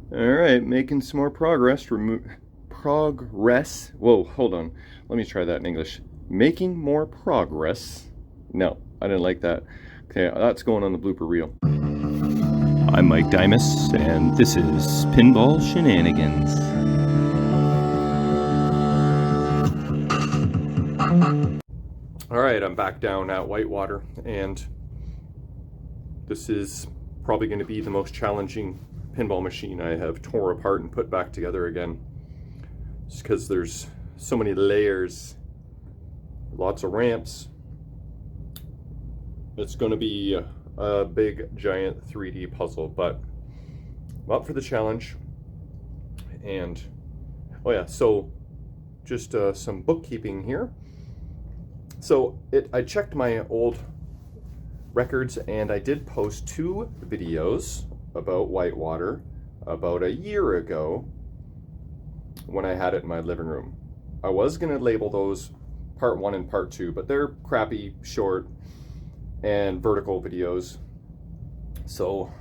Alright, making some more progress. Progress. Whoa, hold on. Let me try that in English. Making more progress. No, I didn't like that. Okay, that's going on the blooper reel. I'm Mike Dimas, and this is Pinball Shenanigans. Alright, I'm back down at Whitewater, and this is probably going to be the most challenging pinball machine I have tore apart and put back together again. Just because there's so many layers, lots of ramps. It's going to be a big giant 3D puzzle, but I'm up for the challenge. And oh yeah, so just some bookkeeping here. So I checked my old records, and I did post 2 videos about Whitewater about a year ago when I had it in my living room. I was going to label those part 1 and part 2, but they're crappy, short, and vertical videos. So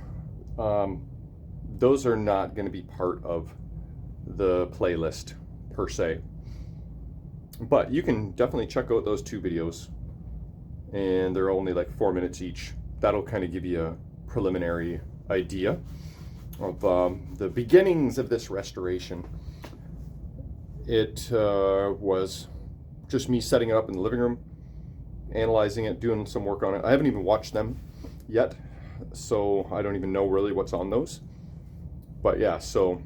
those are not going to be part of the playlist per se. But you can definitely check out those 2 videos, and they're only like 4 minutes each. That'll kind of give you a preliminary idea of the beginnings of this restoration. It was just me setting it up in the living room, analyzing it, doing some work on it. I haven't even watched them yet, so I don't even know really what's on those. But yeah, so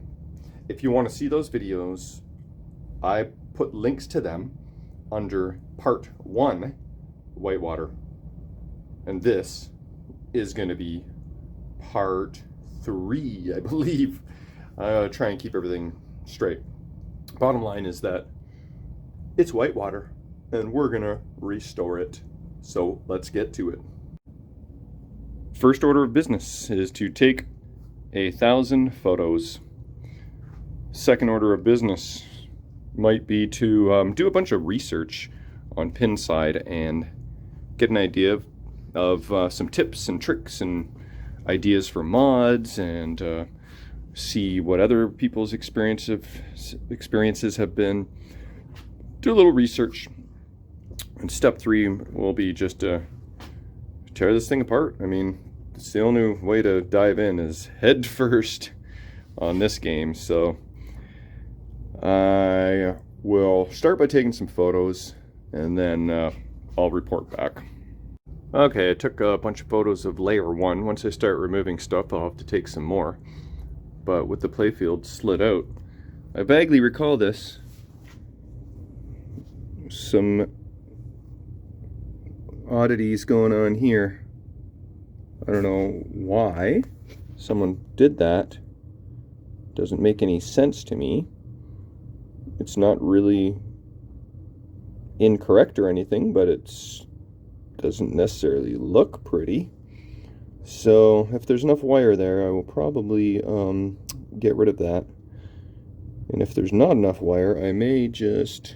if you want to see those videos, I put links to them under part 1, Whitewater. And this is going to be part 3, I believe. Try and keep everything straight. Bottom line is that it's Whitewater, and we're going to restore it. So let's get to it. First order of business is to take 1,000 photos. Second order of business might be to do a bunch of research on Pinside and get an idea of some tips and tricks and ideas for mods, and see what other people's experiences have been. Do a little research. And step 3 will be just to tear this thing apart. I mean, it's the only way to dive in is head first on this game. So I will start by taking some photos, and then I'll report back. Okay, I took a bunch of photos of layer 1. Once I start removing stuff, I'll have to take some more. But with the playfield slid out, I vaguely recall this. Some oddities going on here. I don't know why someone did that. Doesn't make any sense to me. It's not really incorrect or anything, but it's doesn't necessarily look pretty. So if there's enough wire there, I will probably get rid of that. And if there's not enough wire, I may just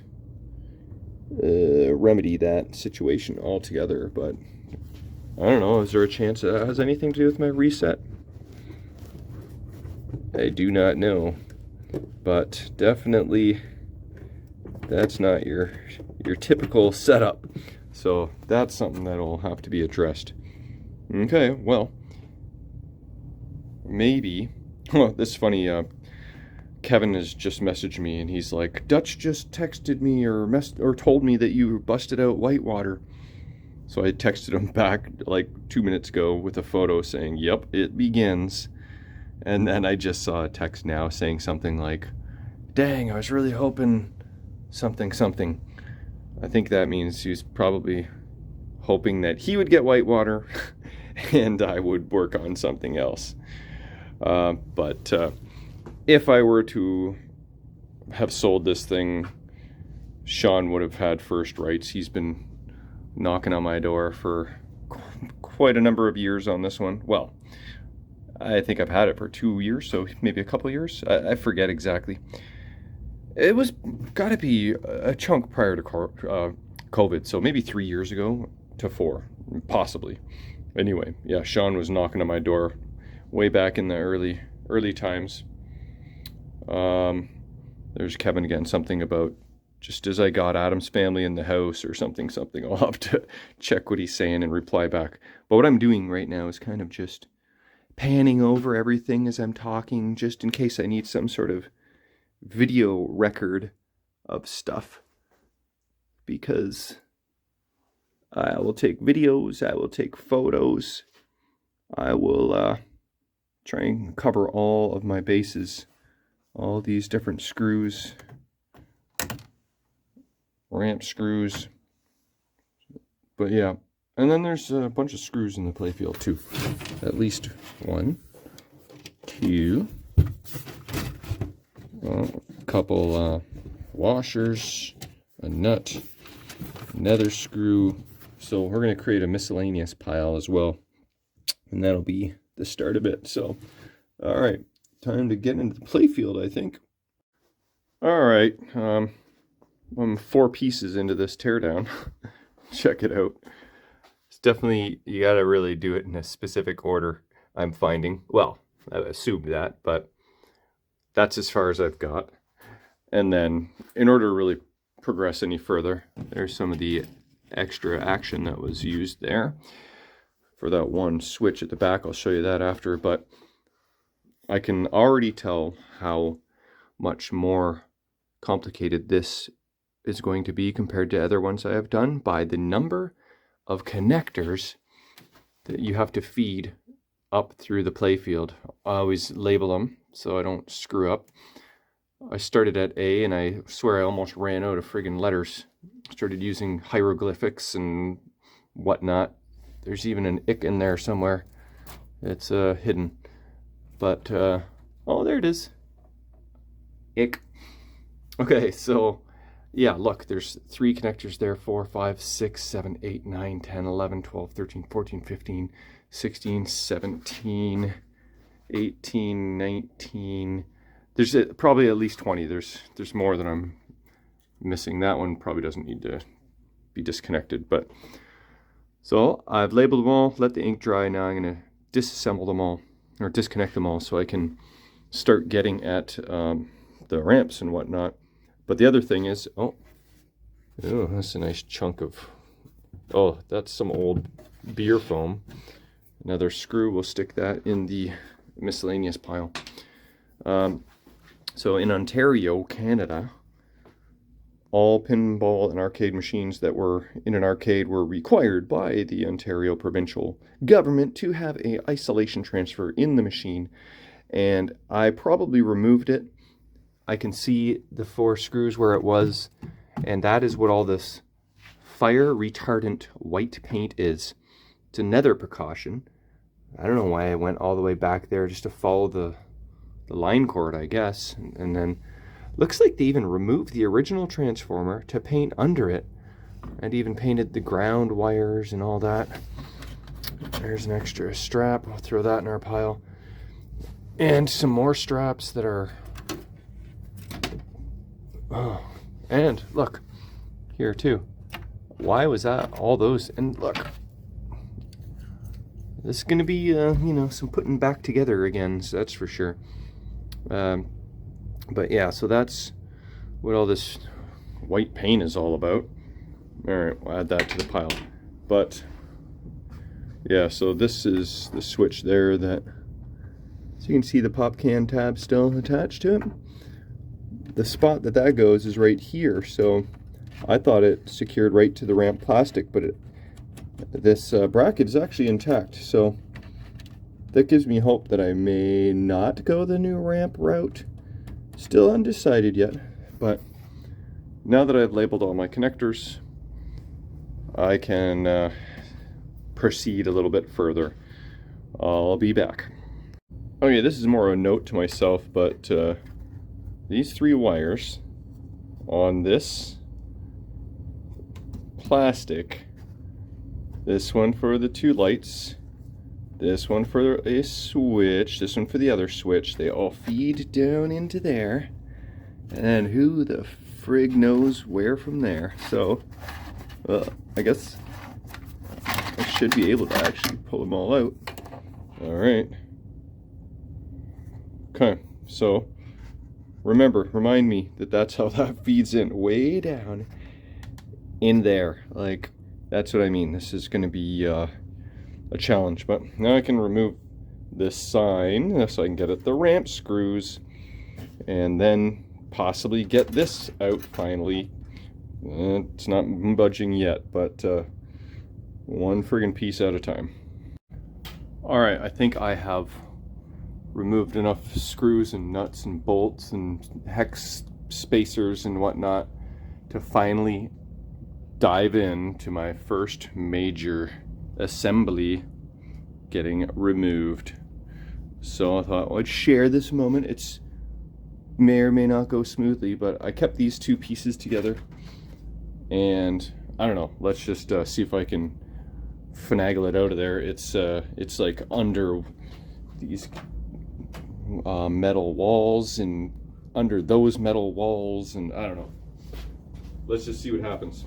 remedy that situation altogether. But I don't know, is there a chance it has anything to do with my reset? I do not know. But definitely that's not your typical setup. So that's something that'll have to be addressed. Okay, well, maybe. This is funny. Kevin has just messaged me, and he's like, "Dutch just texted me or told me that you busted out Whitewater." So I texted him back like 2 minutes ago with a photo saying, "Yep, it begins." And then I just saw a text now saying something like, "Dang, I was really hoping something." I think that means he's probably hoping that he would get Whitewater and I would work on something else. But if I were to have sold this thing, Sean would have had first rights. He's been knocking on my door for quite a number of years on this one. Well, I think I've had it for 2 years, so maybe a couple years. I forget exactly. It was got to be a chunk prior to COVID, so maybe 3 years ago to 4, possibly. Anyway, yeah, Sean was knocking on my door way back in the early times. There's Kevin again, something about just as I got Adam's family in the house or something. I'll have to check what he's saying and reply back. But what I'm doing right now is kind of just panning over everything as I'm talking, just in case I need some sort of video record of stuff. Because I will take videos, I will take photos, I will try and cover all of my bases, all these different screws, ramp screws. But yeah, and then there's a bunch of screws in the playfield too. At least 1, 2, a couple washers, a nut, another screw. So we're going to create a miscellaneous pile as well, and that'll be the start of it. So all right, time to get into the playfield, I think. All right, I'm 4 pieces into this teardown. Check it out. It's definitely, you got to really do it in a specific order, I'm finding. Well, I assumed that, but that's as far as I've got. And then in order to really progress any further, there's some of the extra action that was used there for that one switch at the back. I'll show you that after, but I can already tell how much more complicated this is going to be compared to other ones I have done by the number of connectors that you have to feed up through the playfield. I always label them so I don't screw up. I started at A, and I swear I almost ran out of friggin' letters. Started using hieroglyphics and whatnot. There's even an ick in there somewhere. It's hidden. But, oh, there it is. Ick. Okay, so, yeah, look, there's 3 connectors there, 4, 5, 6, 7, 8, 9, 10, 11, 12, 13, 14, 15, 16, 17, 18, 19. There's probably at least 20. There's more than I'm missing. That one probably doesn't need to be disconnected. But so I've labeled them all, let the ink dry. Now I'm going to disassemble them all, or disconnect them all, so I can start getting at the ramps and whatnot. But the other thing is, oh, that's a nice chunk of, oh, that's some old beer foam. Another screw, we'll stick that in the miscellaneous pile. So in Ontario, Canada, all pinball and arcade machines that were in an arcade were required by the Ontario provincial government to have an isolation transfer in the machine. And I probably removed it. I can see the 4 screws where it was, and that is what all this fire retardant white paint is. It's another precaution. I don't know why I went all the way back there just to follow the line cord, I guess. And then looks like they even removed the original transformer to paint under it, and even painted the ground wires and all that. There's an extra strap. I'll throw that in our pile. And some more straps that are, oh, and look here too. Why was that all those? And look, this is going to be you know, some putting back together again, so that's for sure. But yeah, so that's what all this white paint is all about. All right, we'll add that to the pile. But yeah, so this is the switch there that, so you can see the pop can tab still attached to it. The spot that goes is right here, so I thought it secured right to the ramp plastic, but this bracket is actually intact, so that gives me hope that I may not go the new ramp route. Still undecided yet, but now that I've labeled all my connectors, I can proceed a little bit further. I'll be back. Okay, this is more of a note to myself, but these 3 wires on this plastic, this one for the 2 lights, this one for a switch, this one for the other switch, they all feed down into there, and who the frig knows where from there. So I guess I should be able to actually pull them all out. All right. Okay, so remind me that that's how that feeds in, way down in there. Like, that's what I mean. This is going to be a challenge. But now I can remove this sign so I can get at the ramp screws, and then possibly get this out finally. It's not budging yet, but one friggin' piece at a time. Alright, I think I have removed enough screws and nuts and bolts and hex spacers and whatnot to finally dive into my first major assembly getting removed. So I thought I'd share this moment. It's may or may not go smoothly, but I kept these two pieces together, and I don't know, let's just see if I can finagle it out of there. It's like under these metal walls and under those metal walls, and I don't know. Let's just see what happens.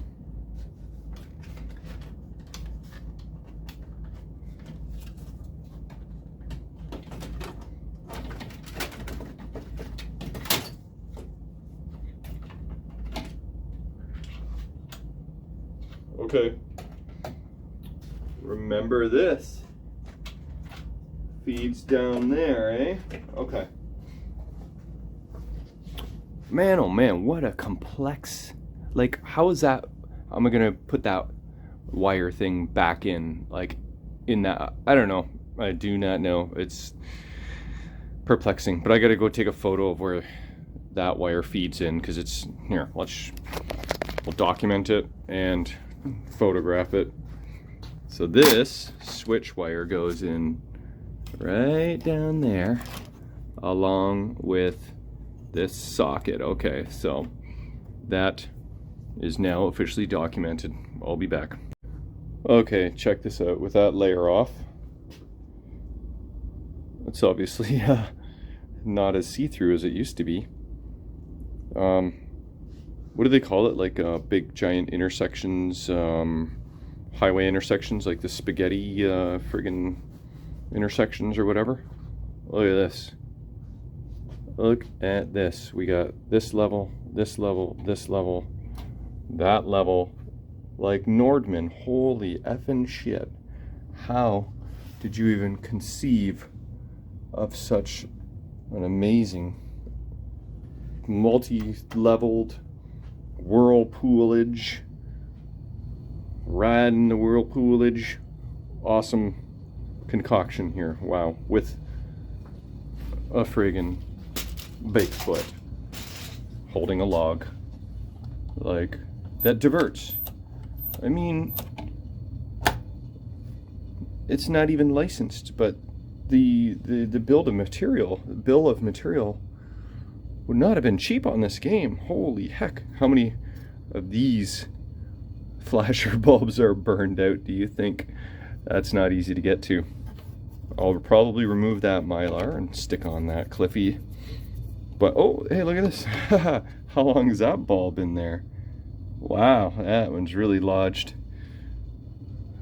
Okay. Remember this. Feeds down there, eh? Okay. Man, oh man, what a complex... Like, how is that... I'm gonna put that wire thing back in, like, in that... I don't know. I do not know. It's perplexing. But I gotta go take a photo of where that wire feeds in, because it's... Here, we'll document it and photograph it. So this switch wire goes in right down there along with this socket. Okay, so that is now officially documented. I'll be back. Okay, check this out. With that layer off, it's obviously not as see-through as it used to be. What do they call it? Like big giant intersections, highway intersections, like the spaghetti friggin' intersections or whatever. Look at this. Look at this. We got this level, this level, this level, that level. Like Nordman, holy effing shit. How did you even conceive of such an amazing multi-leveled whirlpoolage, riding the whirlpoolage, awesome concoction here. Wow, with a friggin' Bigfoot holding a log, like, that diverts. I mean, it's not even licensed, but the bill of material would not have been cheap on this game. Holy heck, how many of these flasher bulbs are burned out, do you think? That's not easy to get to. I'll probably remove that mylar and stick on that Cliffy. But, oh, hey, look at this. How long has that ball been there? Wow, that one's really lodged.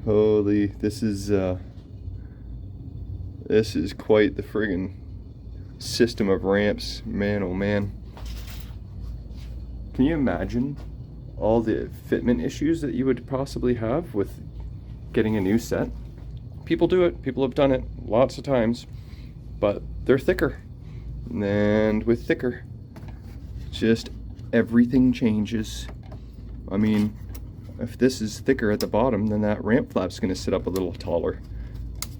Holy, this is quite the friggin' system of ramps. Man, oh man. Can you imagine all the fitment issues that you would possibly have with getting a new set? People do it. People have done it lots of times. But they're thicker. And with thicker, just everything changes. I mean, if this is thicker at the bottom, then that ramp flap's going to sit up a little taller.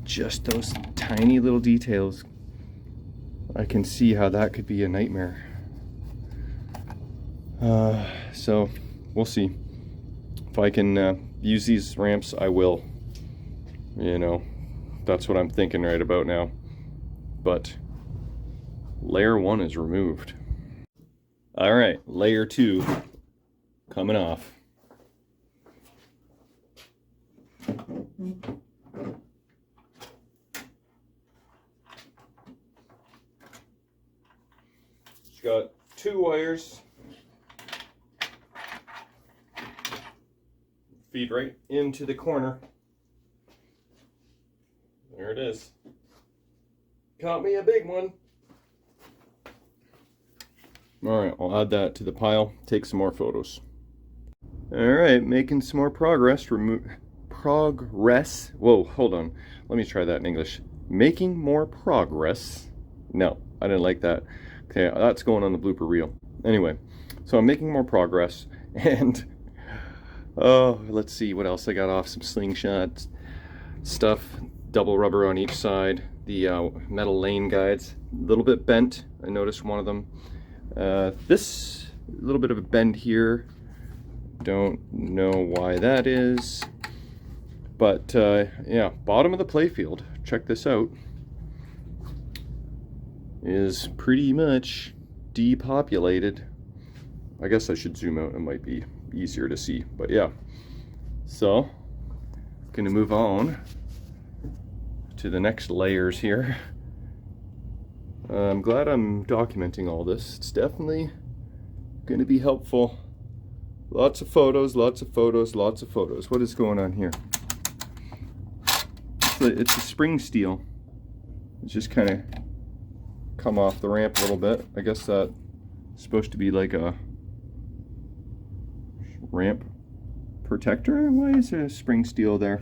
Just those tiny little details. I can see how that could be a nightmare. So we'll see. If I can use these ramps, I will. You know, that's what I'm thinking right about now. But layer 1 is removed. All right, layer 2 coming off. It's got 2 wires. Feed right into the corner. There it is. Caught me a big one. All right, I'll add that to the pile, take some more photos. All right, making some more progress. Progress. Whoa, hold on. Let me try that in English. Making more progress. No, I didn't like that. Okay, that's going on the blooper reel. Anyway, so I'm making more progress, and oh, let's see what else I got off. Some slingshot stuff, double rubber on each side. The metal lane guides, a little bit bent. I noticed one of them. This little bit of a bend here. Don't know why that is. But yeah, bottom of the playfield, check this out, is pretty much depopulated. I guess I should zoom out, it might be easier to see, but yeah. So, gonna move on to the next layers here. I'm glad I'm documenting all this. It's definitely gonna be helpful. Lots of photos, lots of photos, lots of photos. What is going on here? It's a spring steel. It's just kind of come off the ramp a little bit. I guess that's supposed to be like a ramp protector. Why is there a spring steel there?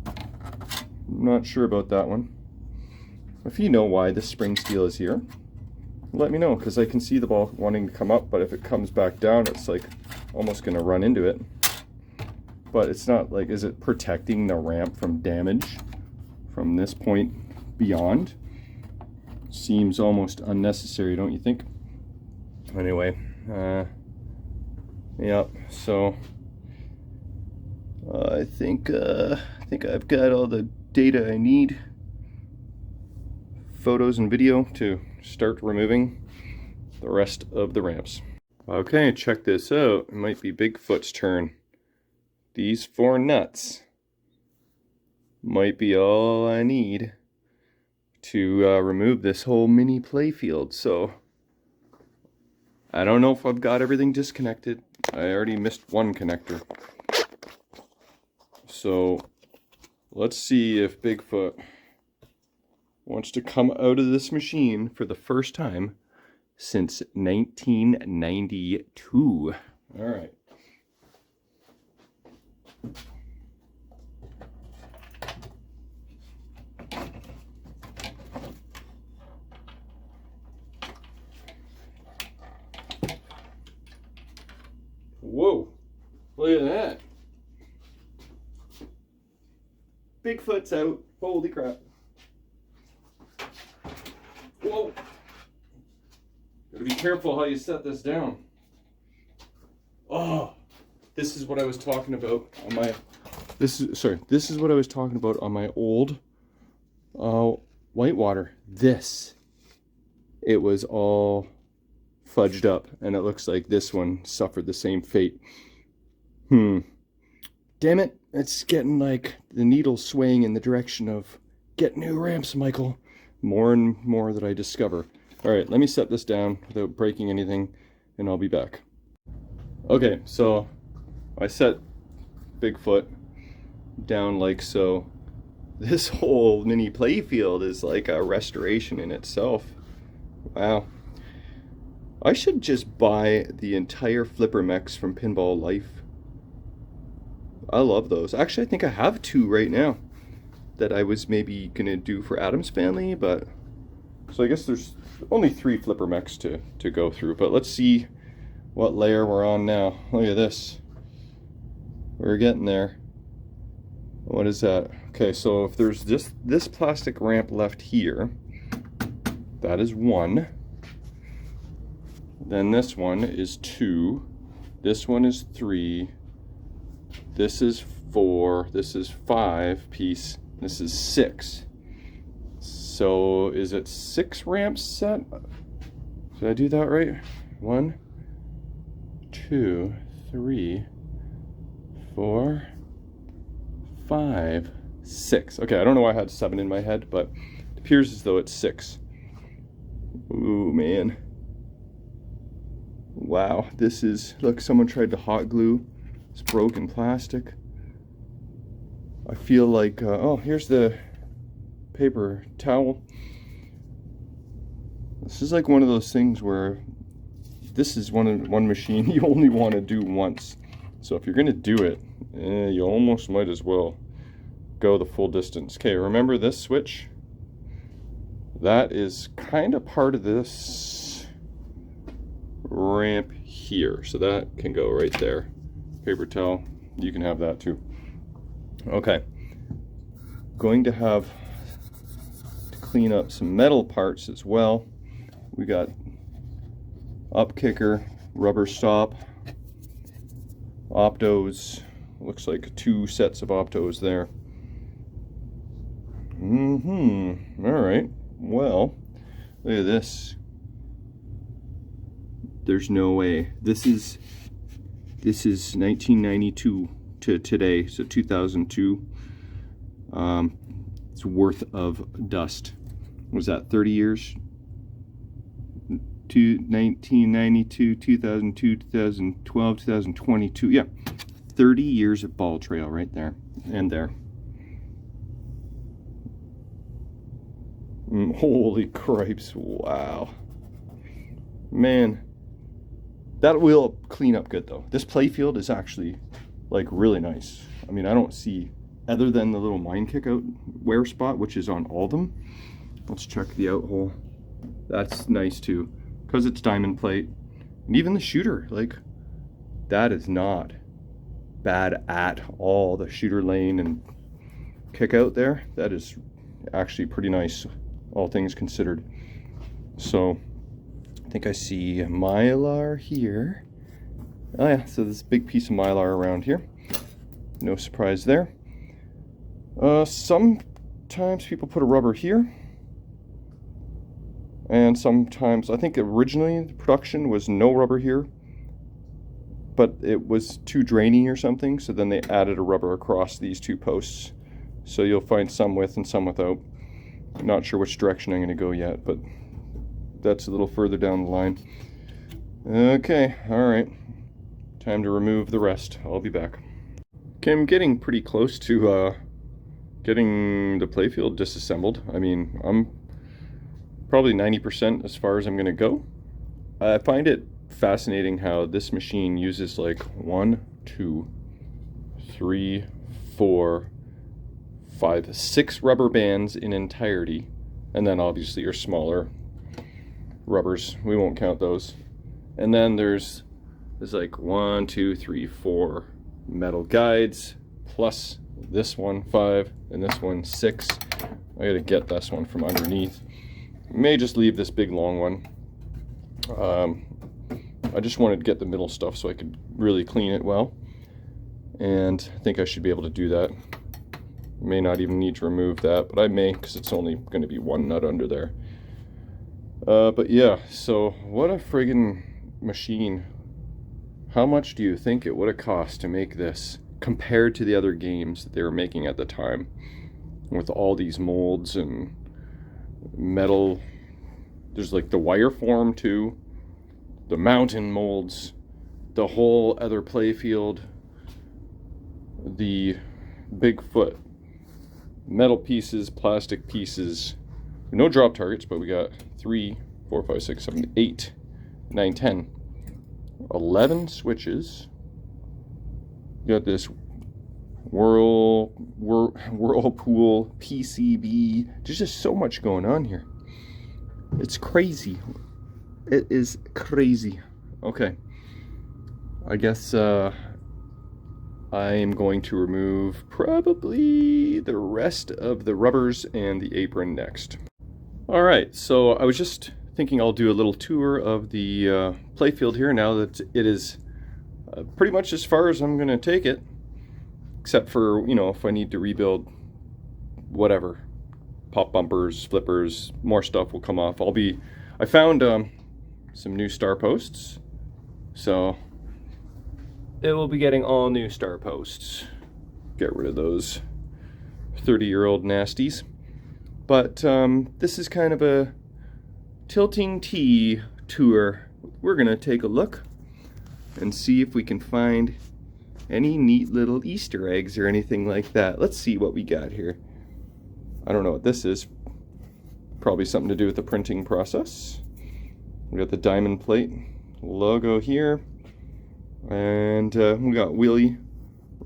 I'm not sure about that one. If you know why this spring steel is here, let me know, because I can see the ball wanting to come up, but if it comes back down, it's like almost going to run into it. But it's not like, is it protecting the ramp from damage from this point beyond? Seems almost unnecessary, don't you think? Anyway, yeah, so I think I've got all the data I need, photos and video, to start removing the rest of the ramps. Okay, check this out. It might be Bigfoot's turn. These 4 nuts might be all I need to remove this whole mini playfield. So I don't know if I've got everything disconnected. I already missed one connector. So let's see if Bigfoot wants to come out of this machine for the first time since 1992. All right. Whoa, look at that. Bigfoot's out. Holy crap. Whoa. Gotta be careful how you set this down. Oh, this is what I was talking about on my, this is what I was talking about on my old whitewater. It was all fudged up, and it looks like this one suffered the same fate. Damn it, it's getting like the needle swaying in the direction of get new ramps, Michael. More and more that I discover. All right, let me set this down without breaking anything, and I'll be back. Okay, so I set Bigfoot down like so. This whole mini playfield is like a restoration in itself. Wow. I should just buy the entire Flipper mechs from Pinball Life. I love those. Actually, I think I have 2 right now that I was maybe gonna do for Adam's family, but so I guess there's only 3 Flipper mechs to go through. But let's see what layer we're on now. Look at this. We're getting there. What is that? Okay, so if there's just this plastic ramp left here, that is 1. Then this one is 2. This one is 3. This is 4. This is 5 piece. This is 6. So is it 6 ramps set? Did I do that right? 1, 2, 3, 4, 5, 6. Okay, I don't know why I had 7 in my head, but it appears as though it's 6. Ooh, man. Wow, this is, look, someone tried to hot glue this broken plastic. I feel like, oh, here's the paper towel. This is like one of those things where this is one machine you only want to do once. So if you're going to do it, you almost might as well go the full distance. Okay, remember this switch? That is kind of part of this ramp here. So that can go right there. Paper towel, you can have that too. Okay, going to have to clean up some metal parts as well. We got up kicker, rubber stop, optos. Looks like 2 sets of optos there. All right. Well, look at this. There's no way. This is 1992 to today, so 2002. It's worth of dust. Was that 30 years? 1992, 2002, 2012, 2022. Yeah, 30 years of ball trail right there and there. Holy cripes, wow. Man, that will clean up good though. This playfield is actually like really nice. I mean, I don't see, other than the little mine kick out wear spot, which is on all of them. Let's check the out hole. That's nice too, because it's diamond plate. And even the shooter, like, that is not bad at all. The shooter lane and kick out there, that is actually pretty nice, all things considered. So I think I see Mylar here. Oh yeah, so this big piece of Mylar around here. No surprise there. Sometimes people put a rubber here. And sometimes, I think originally the production was no rubber here, but it was too drainy or something, so then they added a rubber across these 2 posts. So you'll find some with and some without. I'm not sure which direction I'm going to go yet, but that's a little further down the line. Okay, alright. Time to remove the rest. I'll be back. Okay, I'm getting pretty close to getting the playfield disassembled. I mean, I'm probably 90% as far as I'm going to go. I find it fascinating how this machine uses like 1, 2, 3, 4, 5, 6 rubber bands in entirety, and then obviously your smaller rubbers, we won't count those. And then there's like 1, 2, 3, 4 metal guides, plus this one 5 and this one 6. I gotta get this one from underneath. May just leave this big long one. I just wanted to get the middle stuff so I could really clean it well, and I think I should be able to do that. May not even need to remove that, but I may, because it's only going to be 1 nut under there. But yeah, so what a friggin' machine. How much do you think it would have cost to make this compared to the other games that they were making at the time, with all these molds and metal? There's like the wire form too, the mountain molds, the whole other playfield, the Bigfoot, metal pieces, plastic pieces, no drop targets, but we got 3, 4, 5, 6, 7, 8, 9, 10, 11 switches. You got this whirlpool PCB. There's just so much going on here. It's crazy. It is crazy. Okay, I guess I am going to remove probably the rest of the rubbers and the apron next. Alright, so I was just thinking I'll do a little tour of the playfield here now that it is pretty much as far as I'm going to take it, except for, you know, if I need to rebuild whatever, pop bumpers, flippers, more stuff will come off. I found some new star posts, so it will be getting all new star posts. Get rid of those 30-year-old nasties. But this is kind of a tilting T tour. We're gonna take a look and see if we can find any neat little Easter eggs or anything like that. Let's see what we got here. I don't know what this is. Probably something to do with the printing process. We got the diamond plate logo here. And we got Willie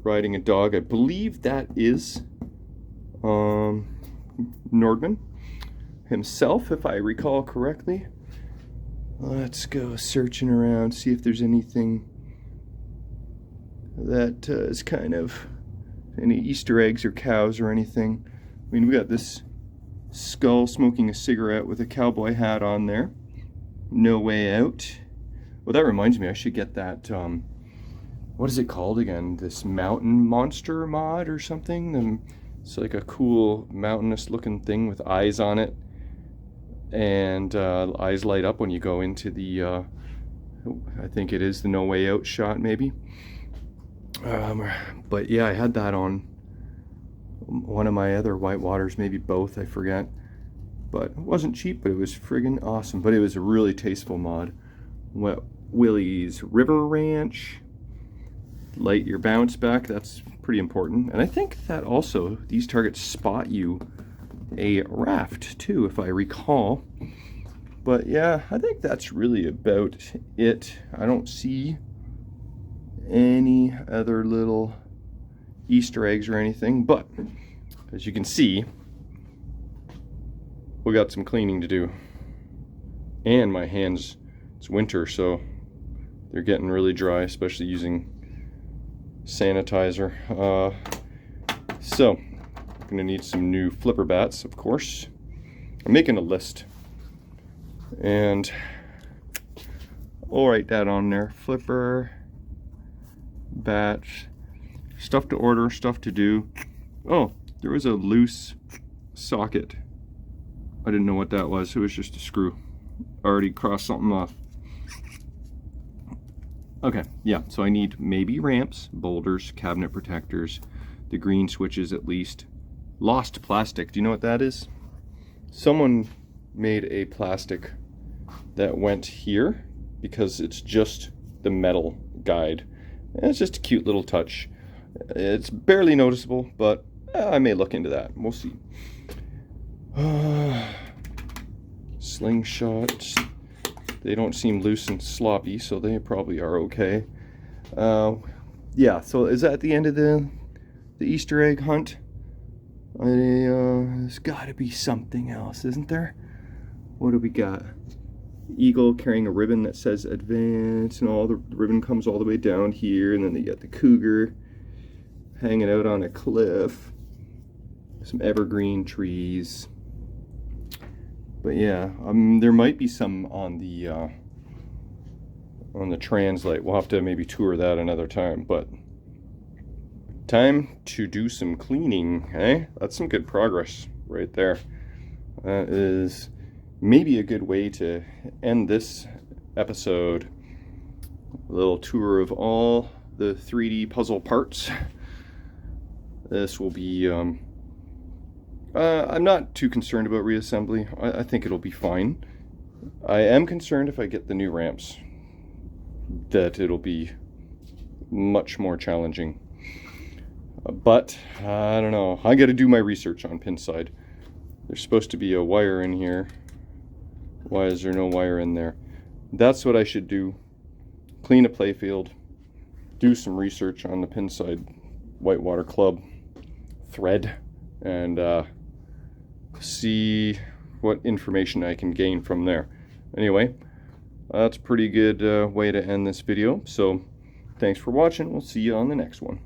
riding a dog. I believe that is Nordman himself, if I recall correctly. Let's go searching around, see if there's anything that is kind of any Easter eggs or cows or anything. I mean, we got this skull smoking a cigarette with a cowboy hat on there. No Way Out. Well, that reminds me, I should get that, what is it called again? This mountain monster mod or something? It's like a cool mountainous looking thing with eyes on it. And eyes light up when you go into the, I think it is the No Way Out shot maybe. But yeah, I had that on one of my other whitewaters, maybe both, I forget. But it wasn't cheap, but it was friggin' awesome. But it was a really tasteful mod. Willie's River Ranch. Light your bounce back, that's pretty important. And I think that also, these targets spot you a raft too, if I recall. But yeah, I think that's really about it. I don't see any other little Easter eggs or anything, but as you can see, we got some cleaning to do. And my hands, it's winter, so they're getting really dry, especially using sanitizer. So I'm gonna need some new flipper bats, of course. I'm making a list, and I'll write that on there. Flipper bat, stuff to order, stuff to do. Oh, there was a loose socket. I didn't know what that was. It was just a screw. Already crossed something off. Okay, yeah, so I need maybe ramps, boulders, cabinet protectors, the green switches at least. Lost plastic, do you know what that is? Someone made a plastic that went here because it's just the metal guide. And it's just a cute little touch. It's barely noticeable, but I may look into that. We'll see. Slingshots. They don't seem loose and sloppy, so they probably are okay. Yeah, so is that the end of the Easter egg hunt? There's got to be something else, isn't there? What do we got? Eagle carrying a ribbon that says advance, and all the ribbon comes all the way down here, and then they got the cougar hanging out on a cliff. Some evergreen trees. But yeah, there might be some on the translate. We'll have to maybe tour that another time. But time to do some cleaning, eh? That's some good progress right there. That is maybe a good way to end this episode. A little tour of all the 3D puzzle parts. This will be I'm not too concerned about reassembly. I think it'll be fine. I am concerned if I get the new ramps that it'll be much more challenging. But I don't know. I got to do my research on Pinside. There's supposed to be a wire in here. Why is there no wire in there? That's what I should do. Clean a playfield. Do some research on the Pinside Whitewater Club thread. And see what information I can gain from there. Anyway, that's a pretty good way to end this video. So thanks for watching. We'll see you on the next one.